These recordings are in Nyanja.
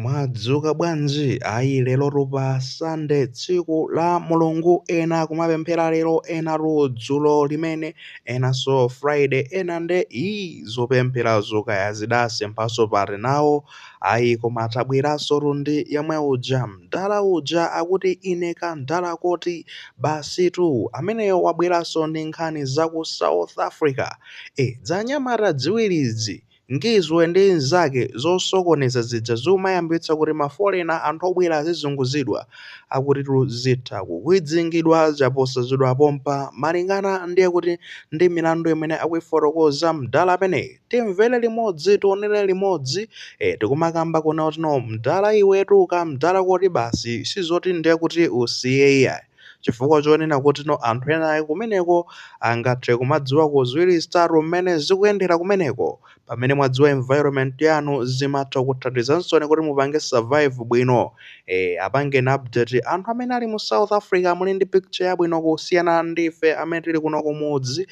Mwadzuka bwanji ayi lero tupa Sunday tsiku la Mulungu ena kumapemphera lero ena dzulo limene enanso Friday ena nde zopemphera zokaya zidase mphaso pali nawo ayi koma atabweranso rundi yamwe uja mdala uja akuti ine kandala koti basitu ameneyo wabweranso ndi nkhani zaku South Africa dzanyamata ziwirizi ngizwe ndi nzake zosokoneza zija zomayambitsa kuti mafolena anthu obwera azizunguzidwa akuti zitha kukwizingidwa zaposazidwa pompa malingana ndiye kuti ndi milandu imene akuifotokoza mdala ameneyi. Timvere limodzi tionere limodzi tikumakamba kuna kuti no mdala iwetu mdala kuti basi sizoti ndiye kuti usiye iyayi chifukwa chonena kuti no anthu ena kumeneko angathe kumadziwa kuziwiri zitatu mmene zikuyendera kumeneko pamene mwadziwa environment yanu zimatha kuthandizanso kuti mupange survive bwino apange na update anthu amene ali mu South Africa muli ndi picture yabwino kusiyana ndife amene tili kuno kumudzi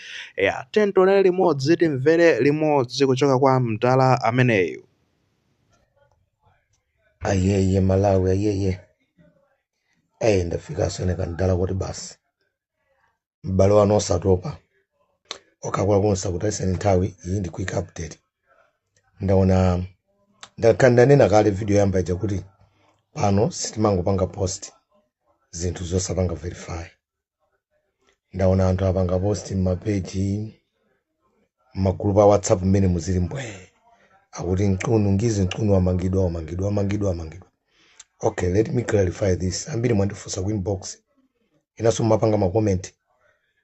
tionere limodzi timvere limodzi kuchoka kwa mdala ameneyu. Ayeye Malawi ayeye ndafika sene kandala kuti basi m'bale wanu osatopa okakula kunsa kutaisa nthawi iyi ndi quick update. Ndaona ndakandanena kale video yamba ija kuti pano sitimangopanga post zinthu zosapanga verify. Ndaona anthu apanga post m'mapeji m'magroup a WhatsApp mmene muzili mbwe akuti ngizi amangidwa. Okay, let me clarify this. Ambiri mwandifunsa ku inbox inaso mapanga ma comment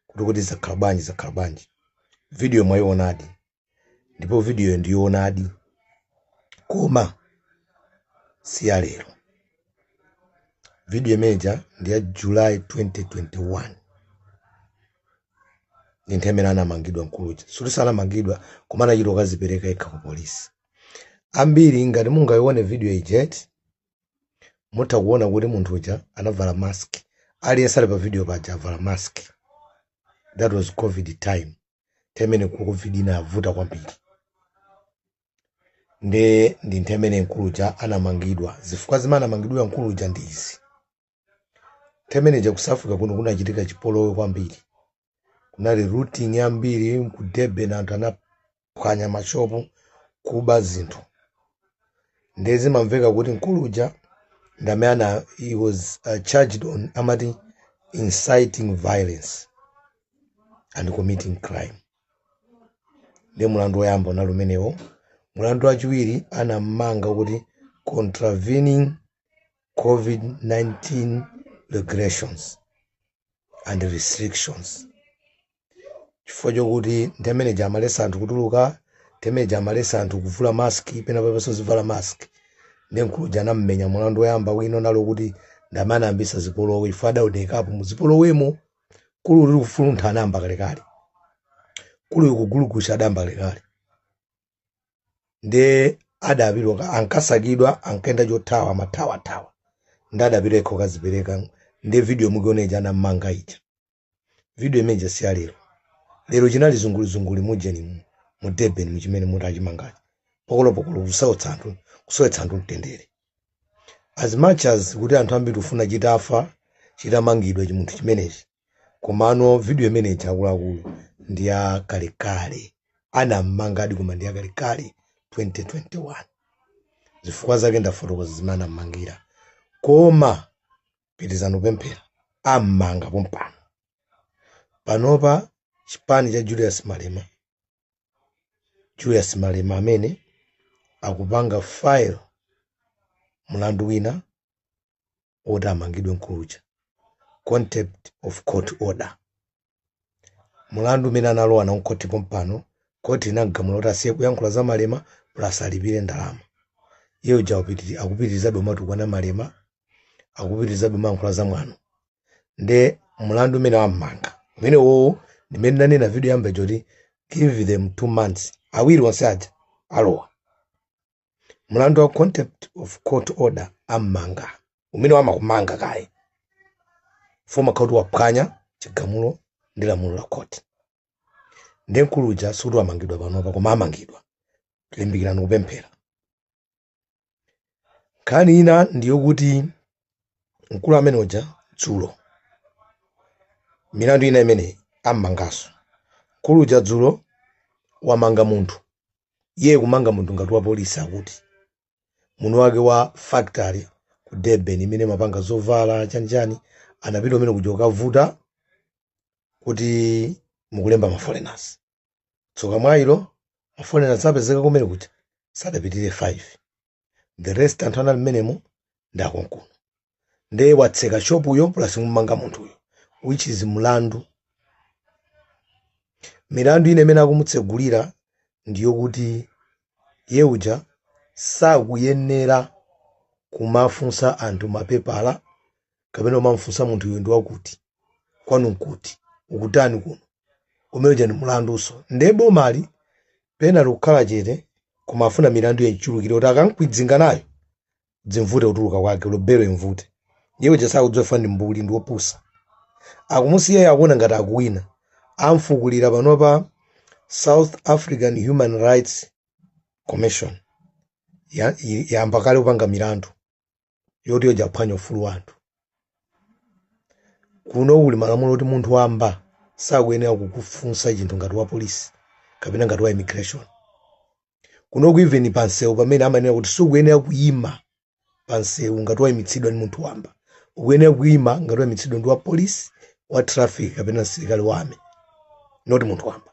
kuti zakhabanji video mwayionadi ndipo video ndiyonadi koma siya lero. Video meja ndiya July 2021 nintemera anamangidwa Nkuluja sulisala mangidwa kumana yiro kazipereka eka ku polisi. Ambiri ngati mungayione video ijet mutakuona kuti munthu uja anavala mask aliyesale pa video paja avala mask. That was COVID time. Temene ku COVID inavuta kwambiri. Ndi ntemene Nkuluja anamangidwa zifukwa zimana mangidwa Nkuluja ndizi. Temene je ku South Africa kuno kunachitika chipolowe kwambiri. Kunali routing yambiri ku Durban anthu anaphwanya mashopu kuba zinthu. Ndezi mamveka kuti Nkuluja ndamana he was charged on amati inciting violence and committing crime. Ndi mulandu woyamba nalumenewo. Mulandu wachiwiri anamanga kuti contravening COVID-19 regulations and restrictions. Chifukwa chokuti ntemene jamalesa anthu kutuluka, temene jamalesa anthu kuvula mask pena papeso zivala mask. Ndi Nkuluja anammenya mulandu woyamba wino nalo kuti ndamana ambisa zipolowe ifada udekapo muzipolowemo kulu uli kufuluntha anamba kalekale. Kulu kugulukusha adamba kalekale. Nde adapirwa ankasagidwa ankenda jotawa matawa. Ndadapireko kazipereka nde video mugioneja anamanga ija. Video imeja siya lero. Lero chinali zunguli mujeni mu Durban mchimene mutachimangaji. Pokolo kusowetsa anthu mtendere. As much as kuti anthu ambiri ufuna chitafa chitamangidwa chimunthu chimenechi. Komano video imeneji akuluakulu ndiya kalekale. Anamangadi koma ndiya kalekale 2021. Zifukwa zake ndafotokoza zimana mangira. Koma pitizano pemphera amanga pompano. Panopa chipani cha Julius Malema amene akupanga file mulandu wina order amangidwe Nkuluja contempt of court order. Mulandu umene analowa na nkoti pompano koti inagamula kuti asiye kuyankhula za Malema plus alipire ndalama. Iyo akupitiriza domatu kwa Malema akupitiriza domankhula za mwano. Nde mulandu umene wamanga umene wo ndimene nanena video yamba joti give them 2 months awiri wonse aja alowa. Mulandu wa contempt of court order amanga umene wamakumanga kaye foma kauti waphwanya chigamulo ndi lamulo la court. Ndi Nkuluja suti wamangidwa panopa koma amangidwa limbikirano kupemphera. Nkhani ina ndiyo kuti mkulu amene uja dzulo milandu ina imene ammangaso. Mkulu uja dzulo wamanga munthu, iye kumanga munthu ngati wa polisi akuti muno wake wa factory ku Durban imene mapanga zovala chanjani anapita umene kuja ukavuta kuti mukulemba ma foreigners. Tsoka mwailo ma foreigners apezeka kumene kuja sadapitire 5. The rest anthu anali mmenemo ndakonkuno. Ndiye watseka shopu yo plus kumanga munthu uyo, which is mlandu. Milandu ine imene akumutsegulira ndiyo kuti iye uja sakuyenera kumafunsa anthu mapepala kapena umafunsa munthu uyo ndi wakuti kwanu nkuti ukutani kuno umene uja ndi mlanduso. Ndiye bomali pena likukhala chete kumafuna milandu yachulukire kuti akankwidzinga nayo dzimvute kutuluka kwake lobero imvute. Iye uja sakudziwa ndi mbuli ndi wopusa. Akumusiya akuona ngati akuwina. Amfukulira panopa South African Human Rights Commission yamba kale kupanga milandu yoti yoja phwanya ufulu wanthu. Kuno uli malamulo kuti munthu wamba sakuyenera kukufunsa chinthu ngati wa polisi kapena ngati wa immigration. Kuno ku even pansewu pamene amanena kuti sukuyenera kuyima pansewu ngati wayimitsidwa ndi munthu wamba. Ukuyenera kuyima ngati wayimitsidwa ndi wa polisi, wa traffic kapena msilikali wame, not munthu wamba.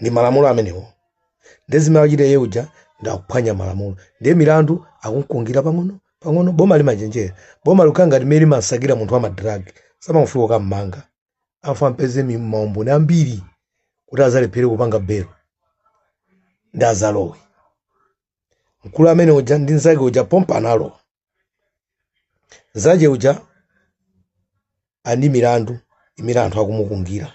Ndi malamulo amenewo. Ndezimene achita iye uja ndakuphwanya malamulo. Ndiye milandu akunkungira pang'ono boma limachenjera. Boma likukhala ngati meri masakira munthu wa madrag samafunika kummanga. Afa mpeze maumboni ambiri kuti azalephere kupanga belo ndi azalowe. Mkulu amene uja ndi nzake uja pompa analowa. Nzake uja ani milandu imene anthu akumukungira.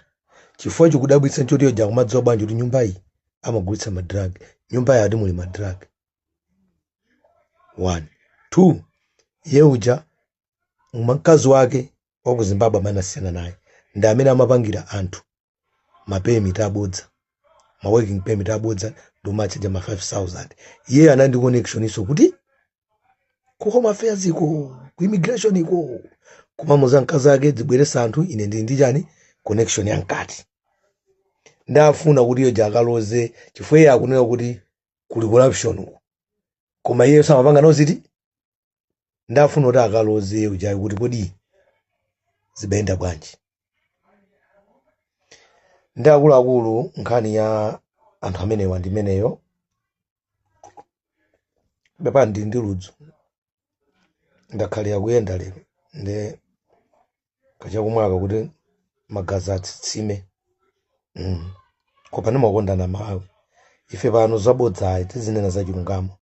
Chifukwa chikudabwitsa nchoti uja kumadziwa bwanji kuti nyumba iyi amagulitsa madrag. Nyumba iyi ati muli madrag. 1. 2. Iye uja mkazi wake wa ku Zimbabwe amene asiyana naye ndi amene amapangira anthu mapemiti abodza, ma working permit abodza ndi umachaja ma 5,000. Iye anandi connection iso kuti ku home affairs iko, ku immigration iko, kumamuza mkazi ake zibweresa anthu ine ndi chani connection yankati. Ndafuna kuti iyo jakaloze chifukwa iye akunena kuti kuli corruption uko. Koma iye samapanga noziti ndafuna kuti akaloze uja kuti kodi zibenda bwanji. Ndi akuluakulu nkhani ya anthu amenewa ndi meneyo. Bepa ndi ludzu ndakhalira kuyenda lero ndi kachakumwaka kuti magazi atsitsime. Kopano makondana mawe ife pano zabodza tizinena za chilungamo.